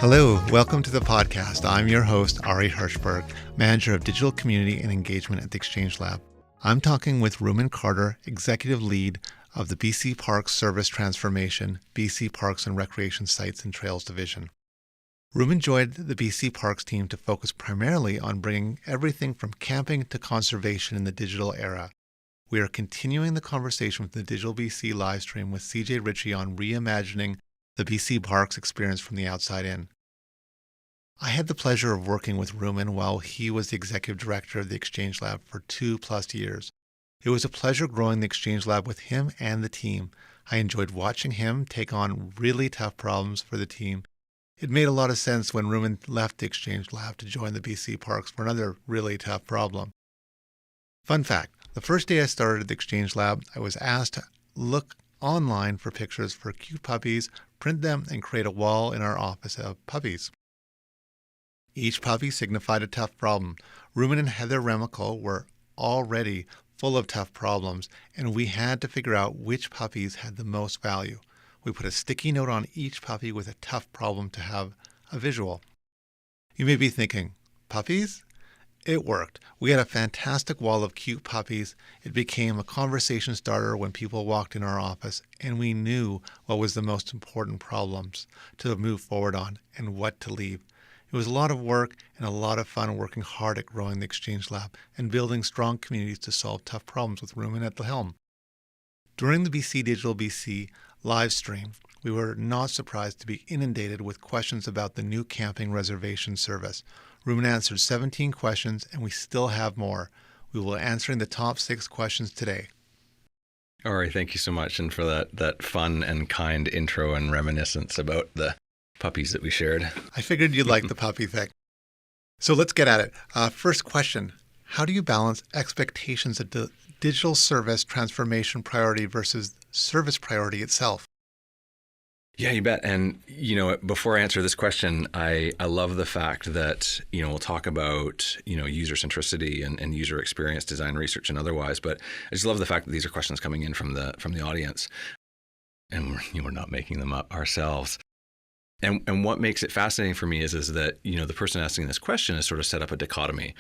Hello, welcome to the podcast. I'm your host, Ari Hirschberg, Manager of Digital Community and Engagement at the Exchange Lab. I'm talking with Rumon Carter, Executive Lead of the BC Parks Service Transformation, BC Parks and Recreation Sites and Trails Division. Rumon joined the BC Parks team to focus primarily on bringing everything from camping to conservation in the digital era. We are continuing the conversation with the Digital BC livestream with CJ Ritchie on reimagining the BC Parks experience from the outside in. I had the pleasure of working with Rumon while he was the Executive Director of the Exchange Lab for 2+ years. It was a pleasure growing the Exchange Lab with him and the team. I enjoyed watching him take on really tough problems for the team. It made a lot of sense when Rumon left the Exchange Lab to join the BC Parks for another really tough problem. Fun fact, the first day I started at the Exchange Lab, I was asked to look online for pictures for cute puppies, print them, and create a wall in our office of puppies. Each puppy signified a tough problem. Rumon and Heather Remical were already full of tough problems, and we had to figure out which puppies had the most value. We put a sticky note on each puppy with a tough problem to have a visual. You may be thinking, puppies? It worked. We had a fantastic wall of cute puppies. It became a conversation starter when people walked in our office, and we knew what was the most important problems to move forward on and what to leave. It was a lot of work and a lot of fun working hard at growing the Exchange Lab and building strong communities to solve tough problems with Rumon at the helm. During the BC Digital BC live stream, we were not surprised to be inundated with questions about the new camping reservation service. Rumon answered 17 questions, and we still have more. We will be answering the top 6 questions today. Ari, thank you so much, and for that fun and kind intro and reminiscence about the puppies that we shared. I figured you'd like the puppy thing. So let's get at it. First question, how do you balance expectations of the digital service transformation priority versus service priority itself? Yeah, you bet. And, before I answer this question, I love the fact that, we'll talk about, user centricity and user experience design research and otherwise, but I just love the fact that these are questions coming in from the audience, and we're not making them up ourselves. And what makes it fascinating for me is that, the person asking this question has sort of set up a dichotomy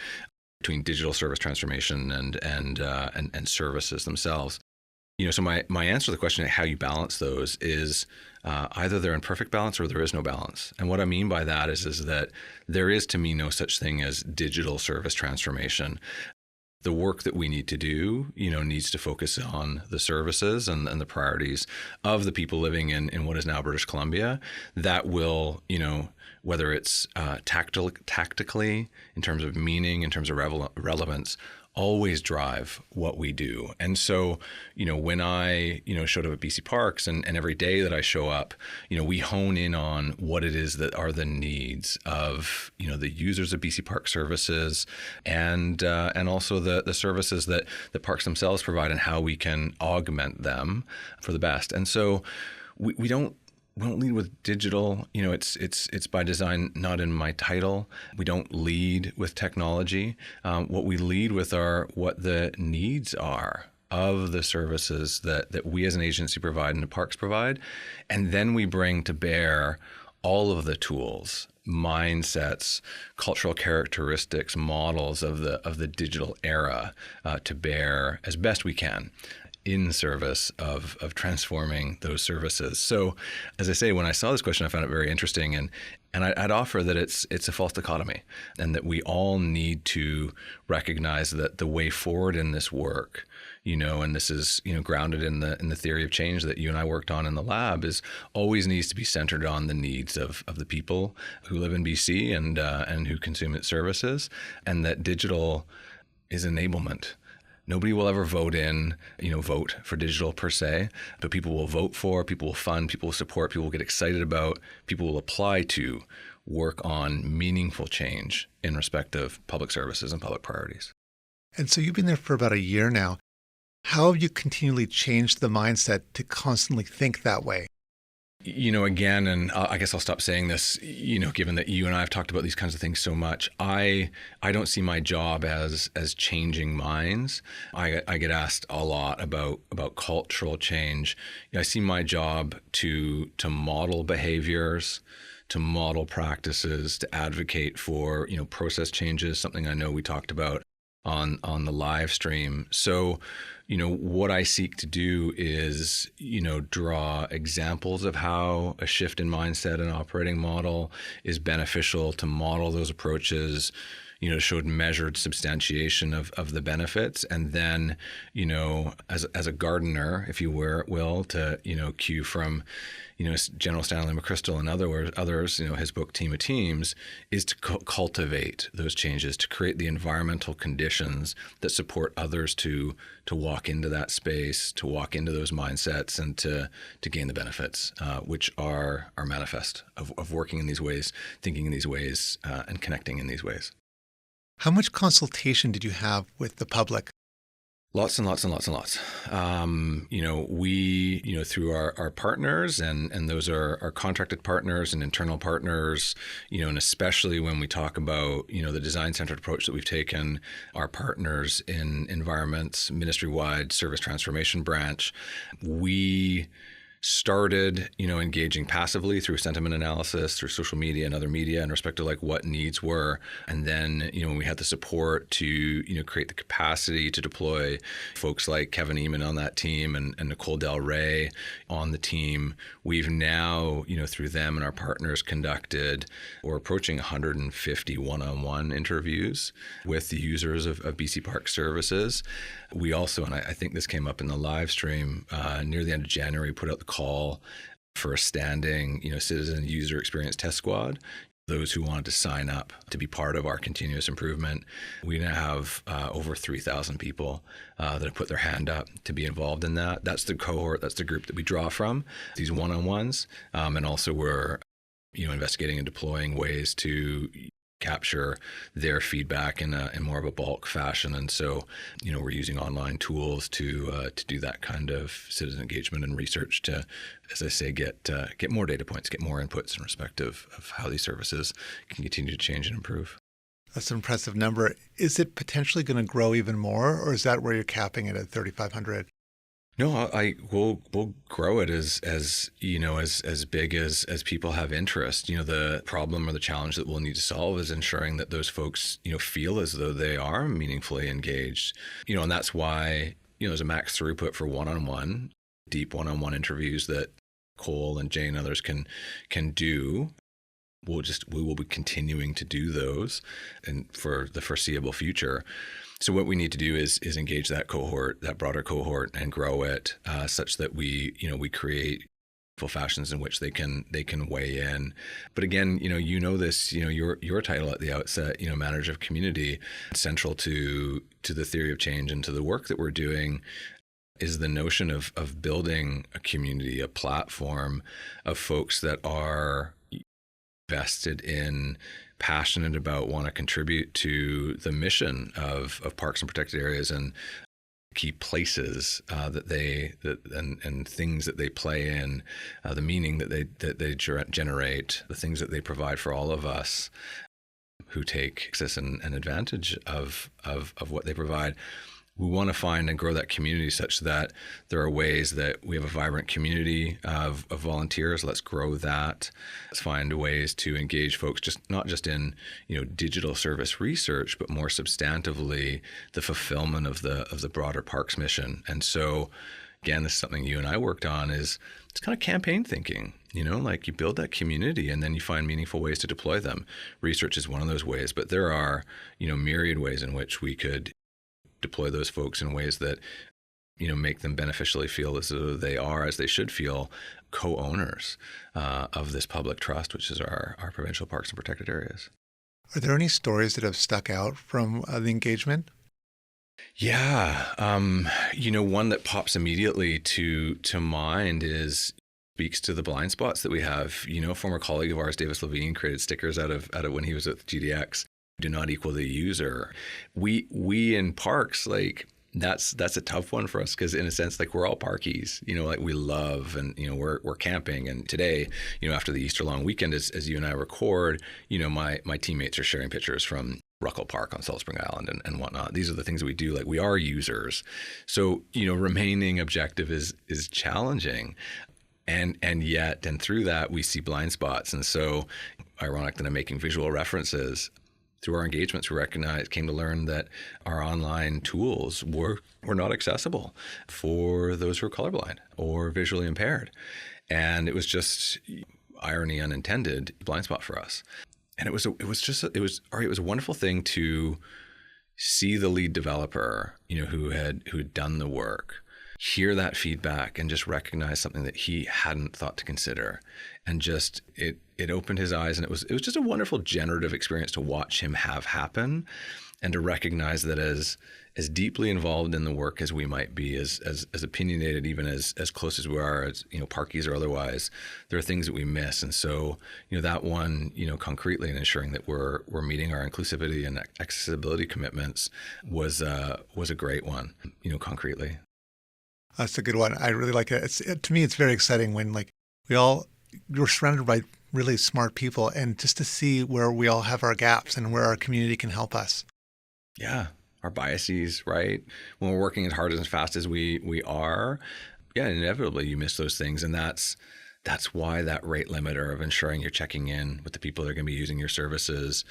between digital service transformation and services themselves. So my answer to the question of how you balance those is either they're in perfect balance or there is no balance. And what I mean by that is that there is, to me, no such thing as digital service transformation. The work that we need to do, needs to focus on the services and the priorities of the people living in what is now British Columbia that will, whether it's tactically, in terms of meaning, in terms of relevance, always drive what we do. And so, when I, showed up at BC Parks and every day that I show up, we hone in on what it is that are the needs of, the users of BC Park services and also the services that the parks themselves provide and how we can augment them for the best. And so we don't lead with digital. It's by design, not in my title. We don't lead with technology. What we lead with are what the needs are of the services that we as an agency provide and the parks provide. And then we bring to bear all of the tools, mindsets, cultural characteristics, models of the digital era to bear as best we can in service of transforming those services. So, as I say, when I saw this question, I found it very interesting, and I'd offer that it's a false dichotomy, and that we all need to recognize that the way forward in this work, and this is grounded in the theory of change that you and I worked on in the lab, is always needs to be centered on the needs of the people who live in BC and who consume its services, and that digital is enablement. Nobody will ever vote for digital per se, but people will vote for, people will fund, people will support, people will get excited about, people will apply to work on meaningful change in respect of public services and public priorities. And so you've been there for about a year now. How have you continually changed the mindset to constantly think that way? Again, and I guess I'll stop saying this, given that you and I have talked about these kinds of things so much, I don't see my job as changing minds. I get asked a lot about cultural change. I see my job to model behaviors, to model practices, to advocate for, process changes, something I know we talked about on the live stream. So, what I seek to do is, draw examples of how a shift in mindset and operating model is beneficial, to model those approaches, showed measured substantiation of the benefits. And then, as a gardener, if you will, to, cue from, General Stanley McChrystal and others, his book, Team of Teams, is to cultivate those changes, to create the environmental conditions that support others to walk into that space, to walk into those mindsets, and to gain the benefits, which are manifest of working in these ways, thinking in these ways, and connecting in these ways. How much consultation did you have with the public? Lots and lots and lots and lots. We, through our partners, and those are our contracted partners and internal partners, and especially when we talk about, the design-centered approach that we've taken, our partners in environments, ministry-wide service transformation branch, we started, engaging passively through sentiment analysis, through social media and other media in respect to like what needs were. And then, when we had the support to, create the capacity to deploy folks like Kevin Eamon on that team and Nicole Del Rey on the team, we've now, through them and our partners conducted or approaching 150 one-on-one interviews with the users of BC Park services. We also, and I think this came up in the live stream, near the end of January, put out the call for a standing, citizen user experience test squad. Those who wanted to sign up to be part of our continuous improvement. We now have over 3,000 people that have put their hand up to be involved in that. That's the cohort, that's the group that we draw from, these one-on-ones. And also we're, investigating and deploying ways to capture their feedback in more of a bulk fashion. And so, we're using online tools to do that kind of citizen engagement and research to, as I say, get more data points, get more inputs in respect of how these services can continue to change and improve. That's an impressive number. Is it potentially going to grow even more, or is that where you're capping it at 3,500? No, we'll grow it as big as people have interest. The problem or the challenge that we'll need to solve is ensuring that those folks, feel as though they are meaningfully engaged. And that's why, there's a max throughput for one-on-one, deep one-on-one interviews that Cole and Jane and others can do. We will be continuing to do those and for the foreseeable future. So what we need to do is engage that cohort, that broader cohort, and grow it such that we create full fashions in which they can weigh in. But again, this, your title at the outset, manager of community, central to the theory of change and to the work that we're doing is the notion of building a community, a platform of folks that are vested in, passionate about, want to contribute to the mission of parks and protected areas and key places and things that they play in, the meaning that they generate, the things that they provide for all of us who take access and advantage of what they provide. We want to find and grow that community such that there are ways that we have a vibrant community of volunteers. Let's grow that. Let's find ways to engage folks, not just in digital service research, but more substantively the fulfillment of the broader parks mission. And so, again, this is something you and I worked on. It's kind of campaign thinking. Like you build that community and then you find meaningful ways to deploy them. Research is one of those ways, but there are myriad ways in which we could deploy those folks in ways that make them beneficially feel as though they are, as they should feel, co-owners of this public trust, which is our provincial parks and protected areas. Are there any stories that have stuck out from the engagement? Yeah, one that pops immediately to mind speaks to the blind spots that we have. A former colleague of ours, Davis Levine, created stickers out of when he was at GDX. Do not equal the user. We in parks, like that's a tough one for us because in a sense, like we're all parkies, like we love and we're camping. And today, after the Easter long weekend, as you and I record, my teammates are sharing pictures from Ruckle Park on Salt Spring Island and whatnot. These are the things we do. Like we are users, so remaining objective is challenging. And yet, and through that, we see blind spots. And so, ironic that I'm making visual references. Through our engagements, we came to learn that our online tools were not accessible for those who are colorblind or visually impaired. And it was just, irony unintended, blind spot for us. And it was a wonderful thing to see the lead developer, who had done the work, hear that feedback and just recognize something that he hadn't thought to consider. And just it opened his eyes, and it was just a wonderful generative experience to watch him have happen, and to recognize that as deeply involved in the work as we might be, as opinionated, even as close as we are, as parkies or otherwise, there are things that we miss. And so that one, concretely, in ensuring that we're meeting our inclusivity and accessibility commitments was a great one, concretely. That's a good one. I really like it. To me, it's very exciting when we're surrounded by really smart people, and just to see where we all have our gaps and where our community can help us. Yeah, our biases, right? When we're working as hard and as fast as we are, inevitably you miss those things, and that's why that rate limiter of ensuring you're checking in with the people that are going to be using your services,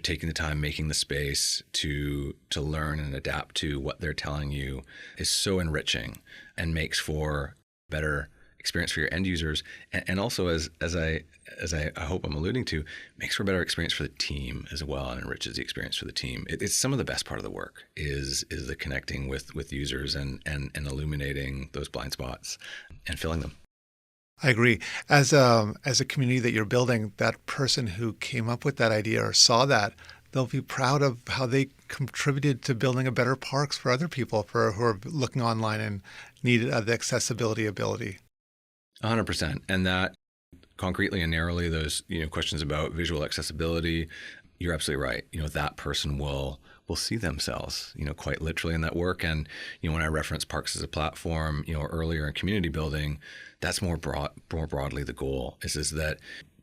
taking the time, making the space to learn and adapt to what they're telling you is so enriching, and makes for better experience for your end users, and also as I hope I'm alluding to, makes for a better experience for the team as well, and enriches the experience for the team. It's some of the best part of the work is the connecting with users and illuminating those blind spots and filling them. I agree. As a community that you're building, that person who came up with that idea or saw that, they'll be proud of how they contributed to building a better parks for other people who are looking online and need the accessibility ability. 100%. And that concretely and narrowly, those questions about visual accessibility, you're absolutely right. That person will see themselves, quite literally in that work. And when I reference parks as a platform, earlier in community building, that's more broadly the goal is that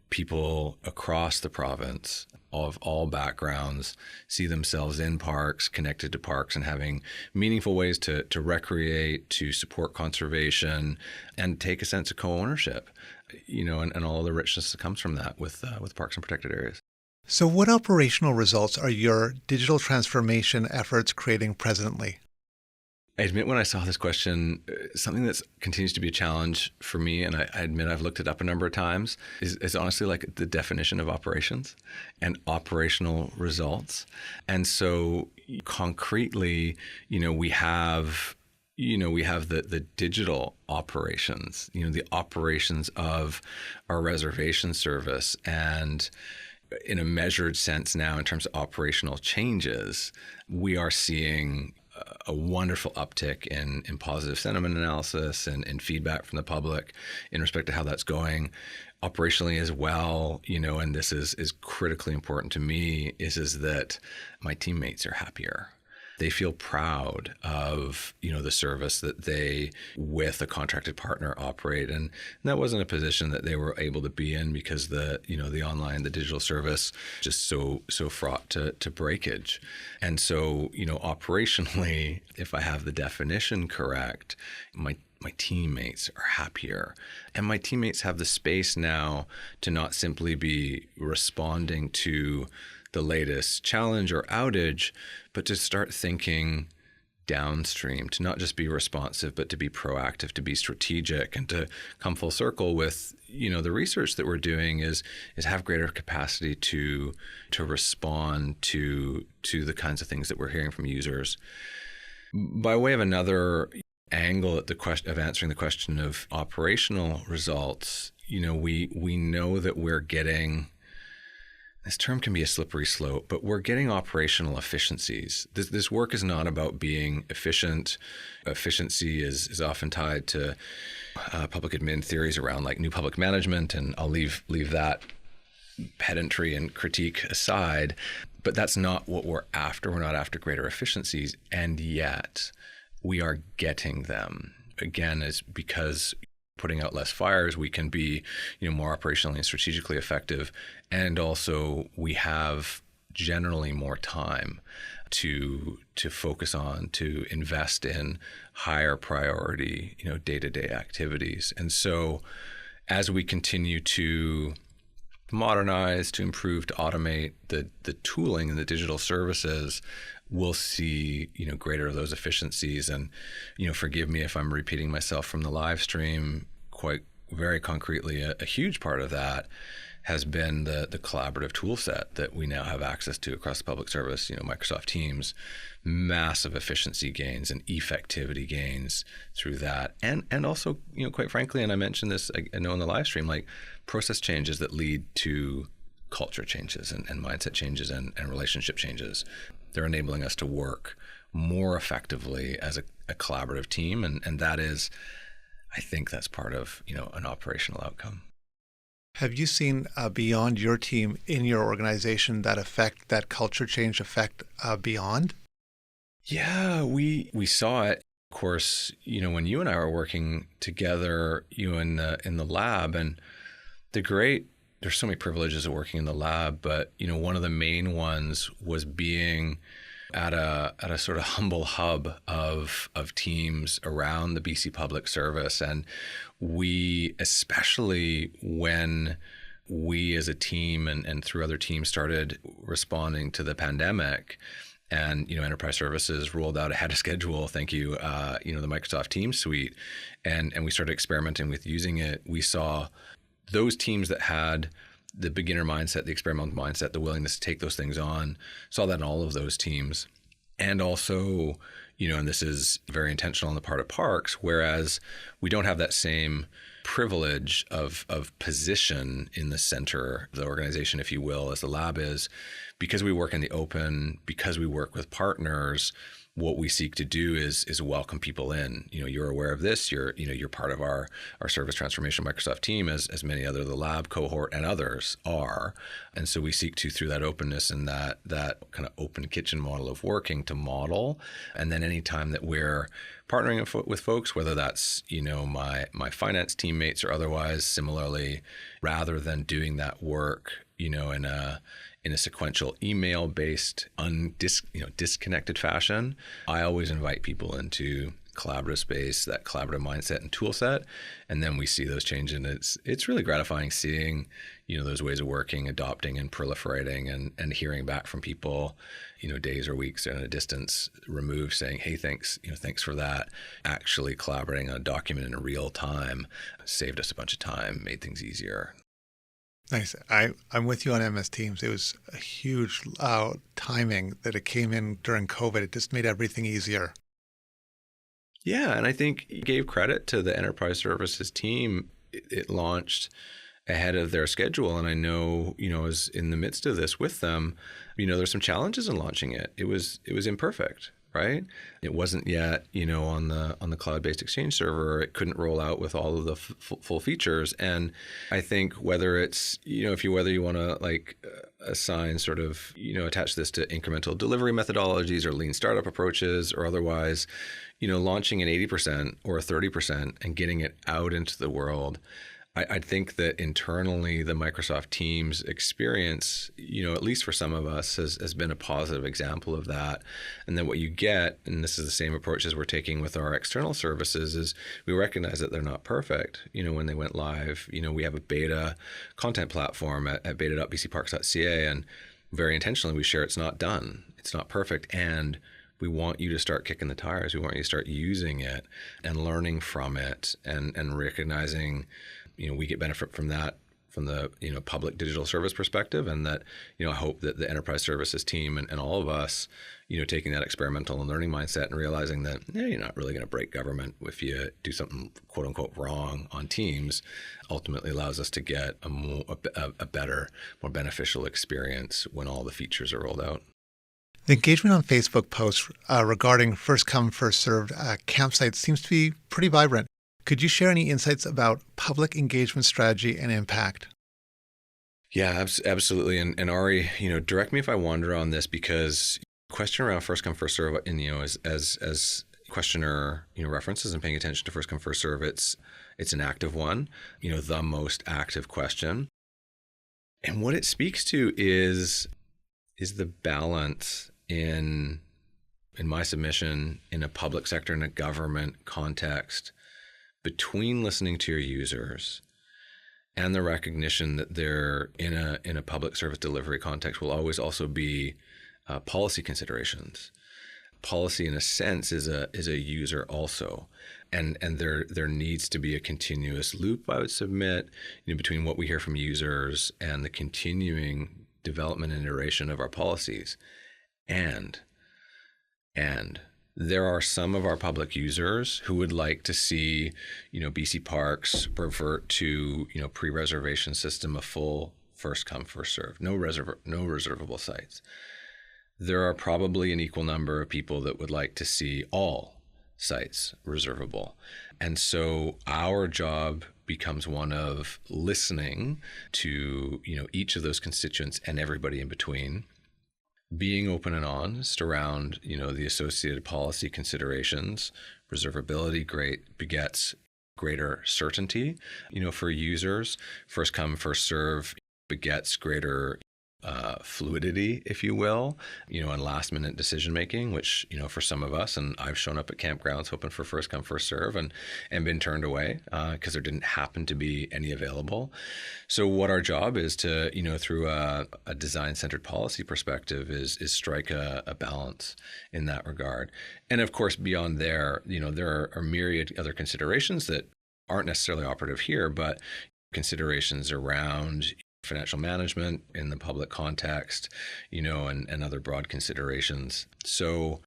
people across the province of all backgrounds see themselves in parks, connected to parks, and having meaningful ways to recreate, to support conservation, and take a sense of co-ownership, and all the richness that comes from that with parks and protected areas. So what operational results are your digital transformation efforts creating presently? I admit, when I saw this question, something that continues to be a challenge for me, and I admit I've looked it up a number of times, is honestly like the definition of operations and operational results. And so concretely, we have the digital operations, the operations of our reservation service, and in a measured sense now, in terms of operational changes, we are seeing a wonderful uptick in positive sentiment analysis and feedback from the public in respect to how that's going operationally as well. And this is critically important to me, is that my teammates are happier. They feel proud of, the service that they, with a contracted partner, operate. And that wasn't a position that they were able to be in because the digital service, just so fraught to breakage. And so, operationally, if I have the definition correct, my teammates are happier. And my teammates have the space now to not simply be responding to the latest challenge or outage, but to start thinking downstream, to not just be responsive, but to be proactive, to be strategic, and to come full circle with, the research that we're doing is have greater capacity to respond to the kinds of things that we're hearing from users. By way of another angle at the question of answering the question of operational results, we know that we're getting, this term can be a slippery slope, but we're getting operational efficiencies. This work is not about being efficient. Efficiency is often tied to public admin theories around like new public management, and I'll leave that pedantry and critique aside. But that's not what we're after. We're not after greater efficiencies, and yet we are getting them. Again, is because putting out less fires, we can be, more operationally and strategically effective. And also we have generally more time to focus on, to invest in higher priority, day-to-day activities. And so as we continue to modernize, to improve, to automate the tooling and the digital services, we'll see, greater of those efficiencies. And, forgive me if I'm repeating myself from the live stream, quite very concretely, a huge part of that has been the collaborative tool set that we now have access to across the public service, Microsoft Teams, massive efficiency gains and effectivity gains through that. And also, quite frankly, and I mentioned this, I know in the live stream, like process changes that lead to culture changes and mindset changes and relationship changes. They're enabling us to work more effectively as a collaborative team. And that is, I think that's part of, an operational outcome. Have you seen beyond your team in your organization that culture change effect beyond? Yeah, we saw it. Of course, when you and I were working together, in the lab, and there's so many privileges of working in the lab, but one of the main ones was being at a sort of humble hub of teams around the BC Public Service. And we, especially when we as a team and through other teams started responding to the pandemic, and enterprise services rolled out ahead of schedule, thank you, the Microsoft Teams suite, and we started experimenting with using it. We saw those teams that had the beginner mindset, the experimental mindset, the willingness to take those things on, saw that in all of those teams. And also, and this is very intentional on the part of Parks, whereas we don't have that same privilege of position in the center of the organization, if you will, as the lab is, because we work in the open, because we work with partners. What we seek to do is welcome people in. You're aware of this. You're part of our service transformation Microsoft team, as many other the lab cohort and others are. And so we seek to, through that openness and that kind of open kitchen model of working, to model. And then any time that we're partnering with folks, whether that's my finance teammates or otherwise, similarly, rather than doing that work in a sequential email-based, disconnected fashion, I always invite people into collaborative space, that collaborative mindset and tool set, and then we see those change. And it's really gratifying seeing, those ways of working, adopting and proliferating, and hearing back from people, days or weeks at a distance removed, saying, hey, thanks for that. Actually collaborating on a document in real time saved us a bunch of time, made things easier. Nice. I'm with you on MS Teams. It was a huge timing that it came in during COVID. It just made everything easier. Yeah, and I think you gave credit to the enterprise services team. It launched ahead of their schedule, and I know, I was in the midst of this with them. There's some challenges in launching it. It was imperfect, right? It wasn't yet, on the cloud-based Exchange server. It couldn't roll out with all of the full features. And I think whether it's, whether you want to assign sort of, attach this to incremental delivery methodologies or lean startup approaches or otherwise, launching an 80% or a 30% and getting it out into the world, I think that internally the Microsoft Teams experience, at least for some of us, has been a positive example of that. And then what you get, and this is the same approach as we're taking with our external services, is we recognize that they're not perfect. When they went live, we have a beta content platform at beta.bcparks.ca, and very intentionally we share it's not done, it's not perfect, and we want you to start kicking the tires. We want you to start using it and learning from it and recognizing we get benefit from that from the public digital service perspective, and that I hope that the enterprise services team and all of us taking that experimental and learning mindset and realizing that you're not really going to break government if you do something quote unquote wrong on Teams, ultimately allows us to get a better, more beneficial experience when all the features are rolled out. The engagement on Facebook posts regarding first come, first served campsites seems to be pretty vibrant. Could you share any insights about public engagement strategy and impact? Yeah, absolutely. And Ari, direct me if I wander on this, because question around first come, first serve, and as questioner references and paying attention to first come, first serve, it's an active one, the most active question. And what it speaks to is is the balance in my submission in a public sector and a government context between listening to your users and the recognition that there in a public service delivery context will always also be policy considerations. Policy, in a sense, is a user also, and there needs to be a continuous loop, I would submit, between what we hear from users and the continuing development and iteration of our policies. And there are some of our public users who would like to see, BC Parks revert to, pre-reservation system, a full first come, first serve, no reservable sites. There are probably an equal number of people that would like to see all sites reservable. And so our job becomes one of listening to, each of those constituents and everybody in between, being open and honest around, the associated policy considerations. Reservability begets greater certainty, for users. First come, first serve begets greater fluidity, if you will, and last minute decision making, which, for some of us, and I've shown up at campgrounds hoping for first come, first serve and been turned away because there didn't happen to be any available. So what our job is to, through a design centered policy perspective is strike a balance in that regard. And of course, beyond there, there are myriad other considerations that aren't necessarily operative here, but considerations around financial management in the public context, and other broad considerations. So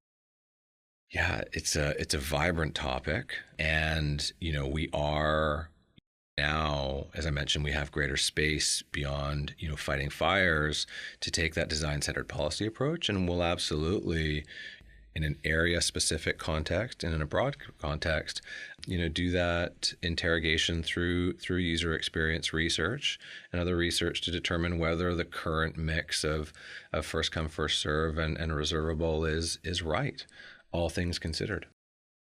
yeah, it's a vibrant topic. And, we are now, as I mentioned, we have greater space beyond, fighting fires to take that design-centered policy approach. And we'll absolutely, in an area-specific context and in a broad context, do that interrogation through user experience research and other research to determine whether the current mix of first come, first serve and reservable is right, all things considered.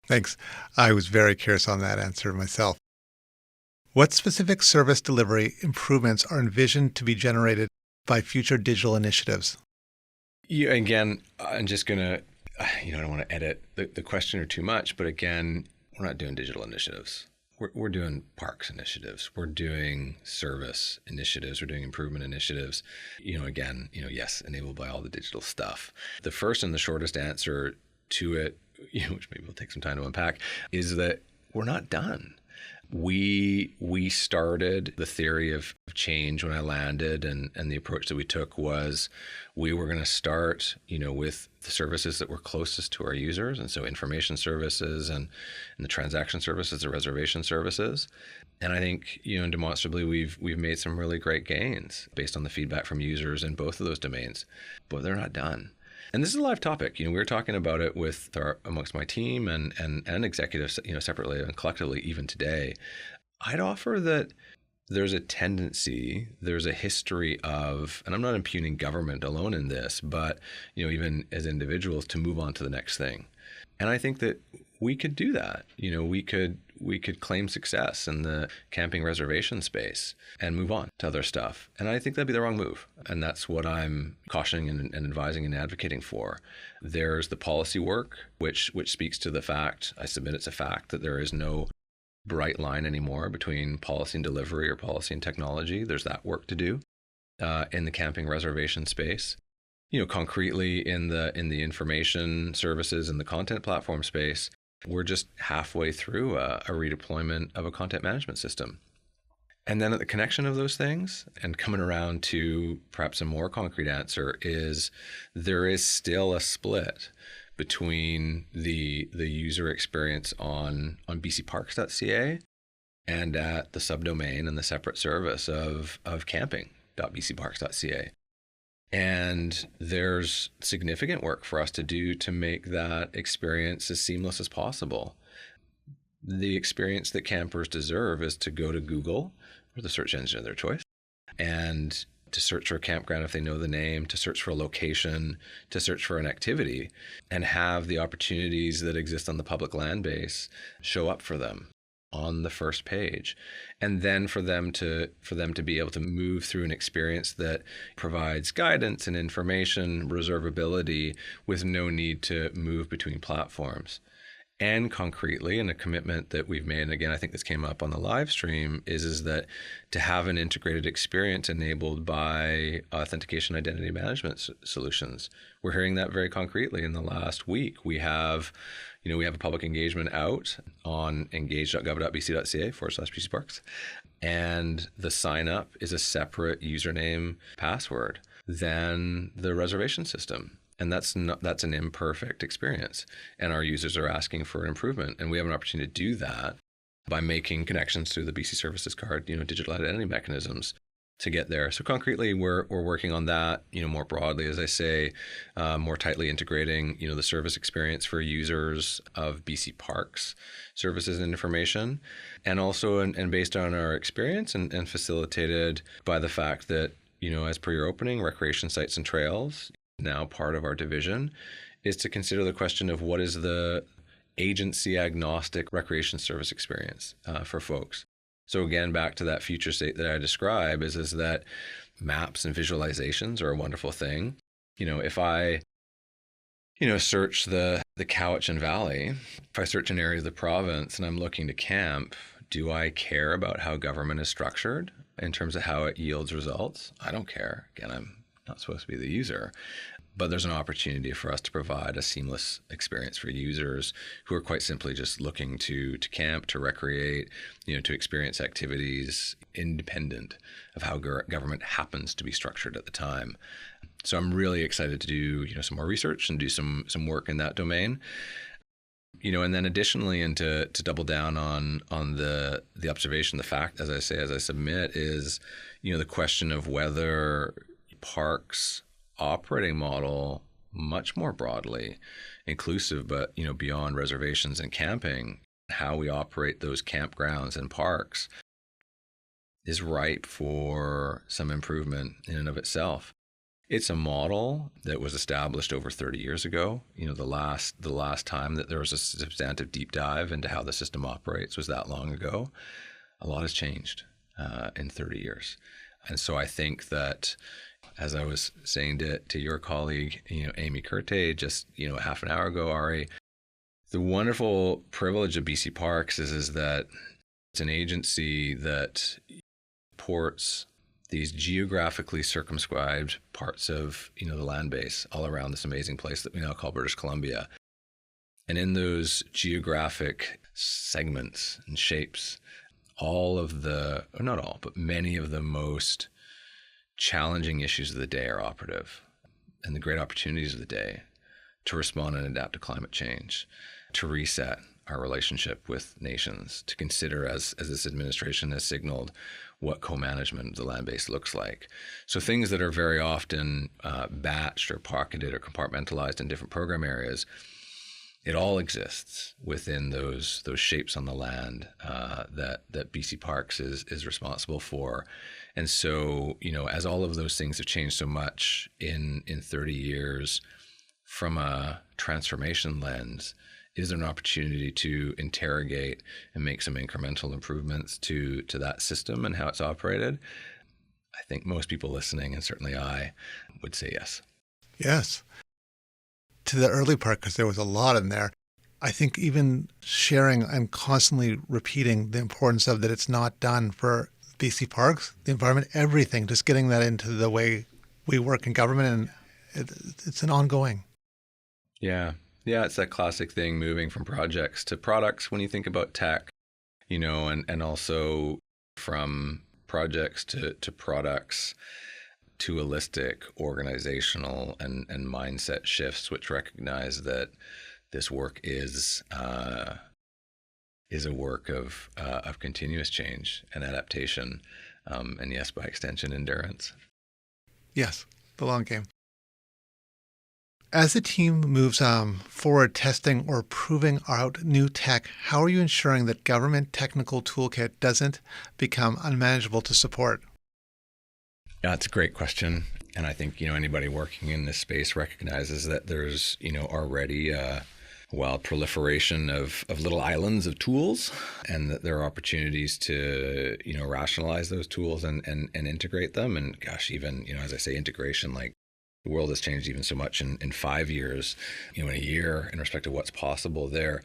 Thanks. I was very curious on that answer myself. What specific service delivery improvements are envisioned to be generated by future digital initiatives? Yeah, again, I'm just going to, I don't want to edit the questioner too much, but again, we're not doing digital initiatives. We're doing parks initiatives. We're doing service initiatives. We're doing improvement initiatives. Again, yes, enabled by all the digital stuff. The first and the shortest answer to it, which maybe will take some time to unpack, is that we're not done. We started the theory of change when I landed, and the approach that we took was we were going to start, with the services that were closest to our users, and so information services and the transaction services, the reservation services. And I think, demonstrably we've made some really great gains based on the feedback from users in both of those domains, but they're not done. And this is a live topic. We were talking about it amongst my team and executives, separately and collectively even today. I'd offer that there's a tendency, there's a history of, and I'm not impugning government alone in this, but even as individuals, to move on to the next thing. And I think that we could do that. We could claim success in the camping reservation space and move on to other stuff. And I think that'd be the wrong move. And that's what I'm cautioning and advising and advocating for. There's the policy work, which speaks to the fact, I submit it's a fact, that there is no bright line anymore between policy and delivery or policy and technology. There's that work to do in the camping reservation space. Concretely in the information services and the content platform space, we're just halfway through a redeployment of a content management system. And then at the connection of those things, and coming around to perhaps a more concrete answer, is there is still a split between the user experience on bcparks.ca and at the subdomain and the separate service of camping.bcparks.ca. And there's significant work for us to do to make that experience as seamless as possible. The experience that campers deserve is to go to Google or the search engine of their choice and to search for a campground if they know the name, to search for a location, to search for an activity, and have the opportunities that exist on the public land base show up for them. on the first page, and then for them to be able to move through an experience that provides guidance and information, reservability, with no need to move between platforms. And concretely, and a commitment that we've made, and again, I think this came up on the live stream, is that to have an integrated experience enabled by authentication identity management solutions. We're hearing that very concretely in the last week. We have a public engagement out on engage.gov.bc.ca/BC Parks. And the sign up is a separate username password than the reservation system. And that's an imperfect experience. And our users are asking for an improvement. And we have an opportunity to do that by making connections through the BC Services Card, digital identity mechanisms to get there. So concretely, we're working on that, more broadly, as I say, more tightly integrating, the service experience for users of BC Parks services and information. And also, and based on our experience and facilitated by the fact that, as per your opening, recreation sites and trails, now part of our division, is to consider the question of what is the agency agnostic recreation service experience for folks. So again, back to that future state that I describe is that maps and visualizations are a wonderful thing. If I, search the Cowichan Valley, if I search an area of the province and I'm looking to camp, do I care about how government is structured in terms of how it yields results? I don't care. Again, I'm not supposed to be the user, but there's an opportunity for us to provide a seamless experience for users who are quite simply just looking to camp, to recreate, to experience activities independent of how government happens to be structured at the time. So I'm really excited to do, some more research and do some work in that domain. And then additionally, and to double down on the observation, the fact, as I submit, is, the question of whether parks operating model, much more broadly inclusive, but beyond reservations and camping, how we operate those campgrounds and parks is ripe for some improvement in and of itself. It's a model that was established over 30 years ago. The last time that there was a substantive deep dive into how the system operates was that long ago. A lot has changed in 30 years. And so I think that, as I was saying to your colleague, Amy Curte, just, half an hour ago, Ari, the wonderful privilege of BC Parks is that it's an agency that supports these geographically circumscribed parts of, the land base all around this amazing place that we now call British Columbia. And in those geographic segments and shapes, not all, but many of the most challenging issues of the day are operative, and the great opportunities of the day to respond and adapt to climate change, to reset our relationship with nations, to consider, as this administration has signaled, what co-management of the land base looks like. So things that are very often batched or pocketed or compartmentalized in different program areas, it all exists within those shapes on the land that BC Parks is responsible for. And so, as all of those things have changed so much in 30 years from a transformation lens, is there an opportunity to interrogate and make some incremental improvements to that system and how it's operated? I think most people listening, and certainly I, would say yes. Yes. To the early part, because there was a lot in there, I think even sharing, I'm constantly repeating the importance of that it's not done for BC Parks, the environment, everything, just getting that into the way we work in government, and it's an ongoing. Yeah, it's that classic thing, moving from projects to products when you think about tech, and also from projects to products, to holistic organizational and mindset shifts, which recognize that this work is a work of continuous change and adaptation, and yes, by extension, endurance. Yes, the long game. As the team moves forward testing or proving out new tech, how are you ensuring that government technical toolkit doesn't become unmanageable to support? Yeah, it's a great question. And I think, anybody working in this space recognizes that there's, already a wild proliferation of little islands of tools, and that there are opportunities to, rationalize those tools and integrate them. And gosh, even, as I say, integration, like the world has changed even so much in 5 years, in a year in respect to what's possible there.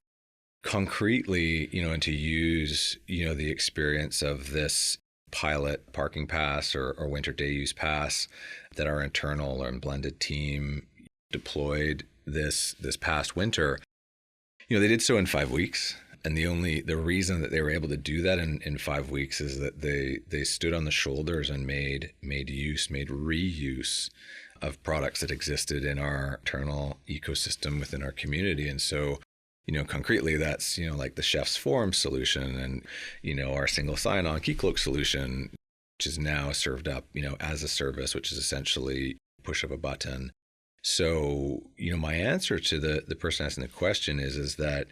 Concretely, and to use, the experience of this pilot parking pass or winter day use pass that our internal or blended team deployed this past winter. They did so in 5 weeks. And the reason that they were able to do that in 5 weeks is that they stood on the shoulders and made reuse of products that existed in our internal ecosystem within our community. And so, concretely, that's, like the Chef's Forum solution and, our single sign-on Keycloak solution, which is now served up, as a service, which is essentially push of a button. So, my answer to the person asking the question is that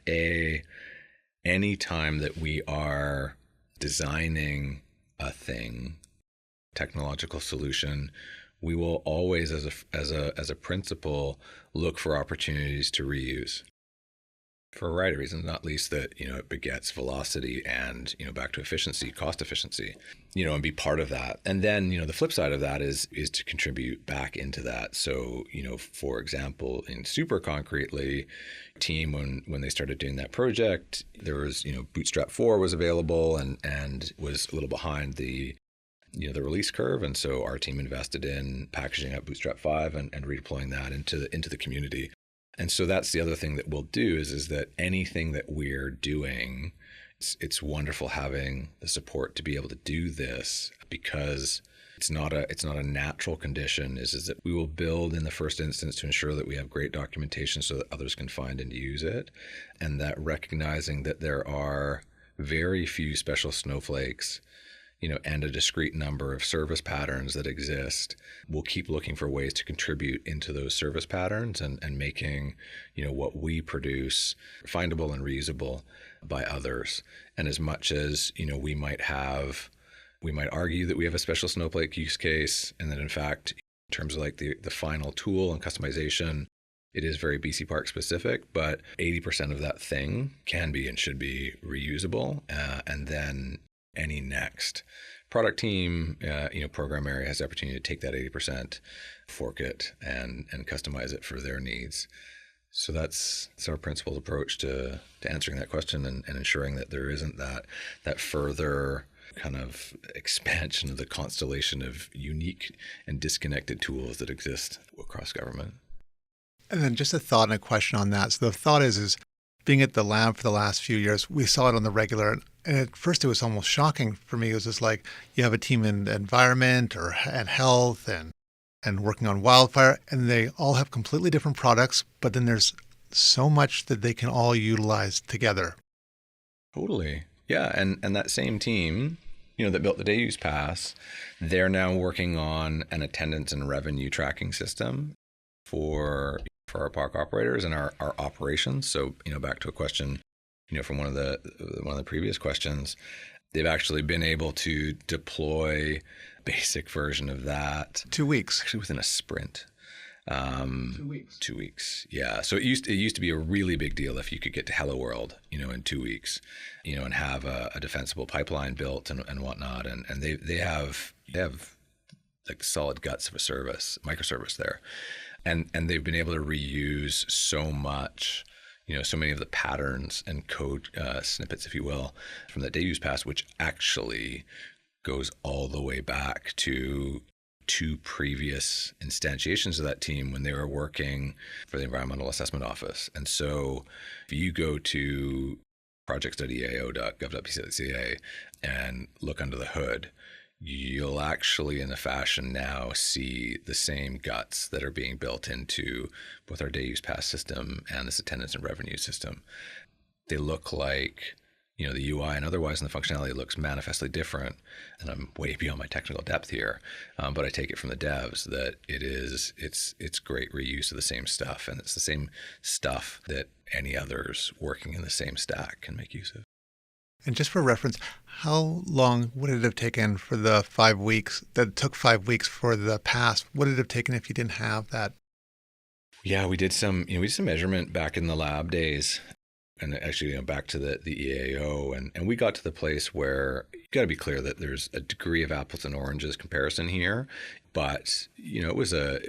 any time that we are designing a thing, technological solution, we will always, as a principle, look for opportunities to reuse for a variety of reasons, not least that, it begets velocity and, back to efficiency, cost efficiency, and be part of that. And then, the flip side of that is to contribute back into that. So, for example, in super concretely, team, when they started doing that project, there was, Bootstrap 4 was available and was a little behind the release curve. And so our team invested in packaging up Bootstrap 5 and redeploying that into the community. And so that's the other thing that we'll do is that anything that we're doing, it's wonderful having the support to be able to do this, because it's not a natural condition is that we will build in the first instance to ensure that we have great documentation so that others can find and use it. And that recognizing that there are very few special snowflakes, and a discrete number of service patterns that exist, we'll keep looking for ways to contribute into those service patterns and making, what we produce findable and reusable by others. And as much as, we might argue that we have a special snowflake use case, and that in fact, in terms of like the final tool and customization, it is very BC Park specific, but 80% of that thing can be and should be reusable. And then any next product team, program area has the opportunity to take that 80%, fork it, and customize it for their needs. So that's our principled approach to answering that question and ensuring that there isn't that further kind of expansion of the constellation of unique and disconnected tools that exist across government. And then just a thought and a question on that. So the thought is being at the lab for the last few years, we saw it on the regular. And at first it was almost shocking for me. It was just like you have a team in environment and health and working on wildfire, and they all have completely different products, but then there's so much that they can all utilize together. Totally. Yeah. And that same team, that built the Day Use Pass, they're now working on an attendance and revenue tracking system for our park operators and our operations. So, back to a question, from one of the previous questions, they've actually been able to deploy basic version of that 2 weeks, actually within a sprint. 2 weeks. 2 weeks. Yeah. So it used to be a really big deal if you could get to Hello World, in 2 weeks, and have a defensible pipeline built and whatnot. And they have like solid guts of a microservice there. And they've been able to reuse so much, so many of the patterns and code snippets, if you will, from the Day Use Pass, which actually goes all the way back to 2 previous instantiations of that team when they were working for the Environmental Assessment Office. And so if you go to projects.eao.gov.bc.ca and look under the hood, you'll actually in the fashion now see the same guts that are being built into both our Day Use Pass system and this attendance and revenue system. They look like, the UI and otherwise, and the functionality looks manifestly different. And I'm way beyond my technical depth here, but I take it from the devs that it's great reuse of the same stuff, and it's the same stuff that any others working in the same stack can make use of. And just for reference, how long would it have taken for the 5 weeks that took 5 weeks for the pass? What would it have taken if you didn't have that? Yeah, we did some measurement back in the lab days, and actually, back to the EAO, and we got to the place where you got to be clear that there's a degree of apples and oranges comparison here, but it was a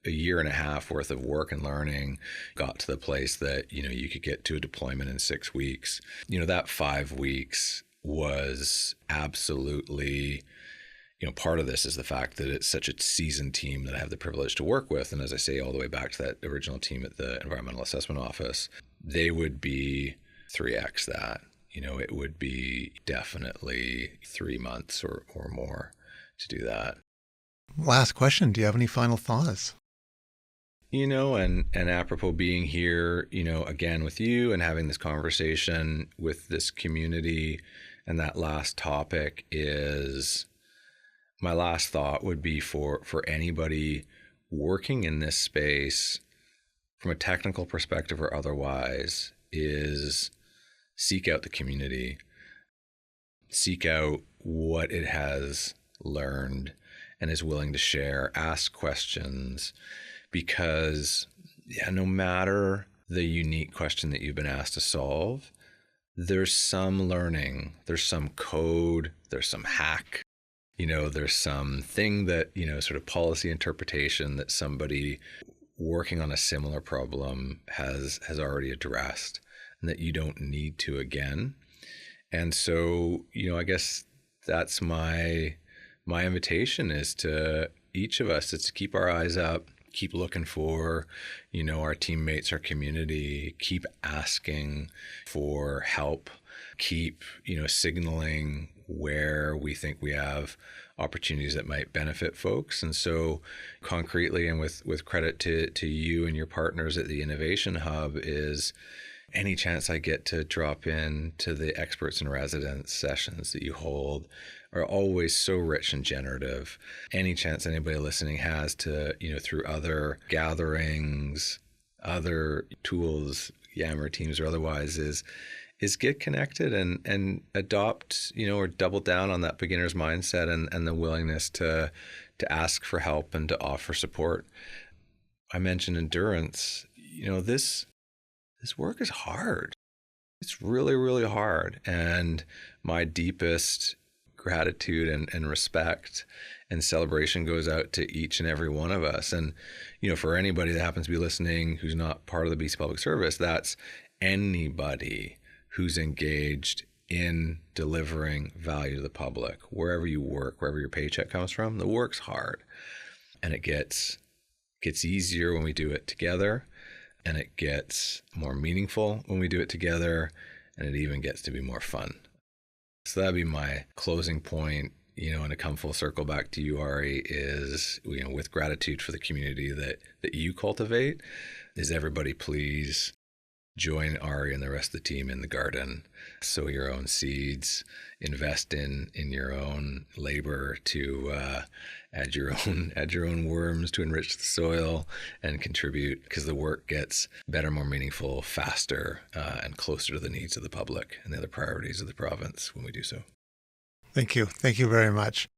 year and a half worth of work and learning got to the place that you could get to a deployment in 6 weeks. That 5 weeks was absolutely. Part of this is the fact that it's such a seasoned team that I have the privilege to work with. And as I say, all the way back to that original team at the Environmental Assessment Office, they would be 3x that. It would be definitely 3 months or more to do that. Last question. Do you have any final thoughts? And apropos being here, again with you and having this conversation with this community, and that last topic is... my last thought would be for anybody working in this space from a technical perspective or otherwise is seek out the community, seek out what it has learned and is willing to share, ask questions, because no matter the unique question that you've been asked to solve, there's some learning, there's some code, there's some hack. There's something that, sort of policy interpretation that somebody working on a similar problem has already addressed and that you don't need to again. And so, I guess that's my invitation is to each of us is to keep our eyes up, keep looking for, our teammates, our community, keep asking for help, keep, signaling where we think we have opportunities that might benefit folks. And so concretely, and with credit to you and your partners at the Innovation Hub, is any chance I get to drop in to the experts in residence sessions that you hold are always so rich and generative. Any chance anybody listening has to, through other gatherings, other tools, Yammer teams or otherwise, is get connected and adopt, or double down on that beginner's mindset and the willingness to ask for help and to offer support. I mentioned endurance. This work is hard. It's really, really hard. And my deepest gratitude and respect and celebration goes out to each and every one of us. And, for anybody that happens to be listening who's not part of the BC Public Service, that's anybody who's engaged in delivering value to the public, wherever you work, wherever your paycheck comes from. The work's hard, and it gets easier when we do it together, and it gets more meaningful when we do it together, and it even gets to be more fun. So that'd be my closing point, and to come full circle back to you, Ari, is, with gratitude for the community that you cultivate, is everybody please join Ari and the rest of the team in the garden. Sow your own seeds, invest in your own labor to add your own worms to enrich the soil and contribute, because the work gets better, more meaningful, faster, and closer to the needs of the public and the other priorities of the province when we do so. Thank you. Thank you very much.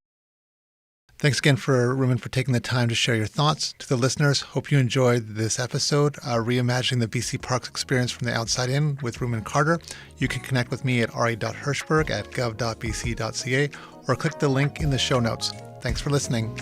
Thanks again for Rumon for taking the time to share your thoughts. To the listeners, hope you enjoyed this episode, Reimagining the BC Parks Experience from the Outside In with Rumon Carter. You can connect with me at ri.hirschberg@gov.bc.ca or click the link in the show notes. Thanks for listening.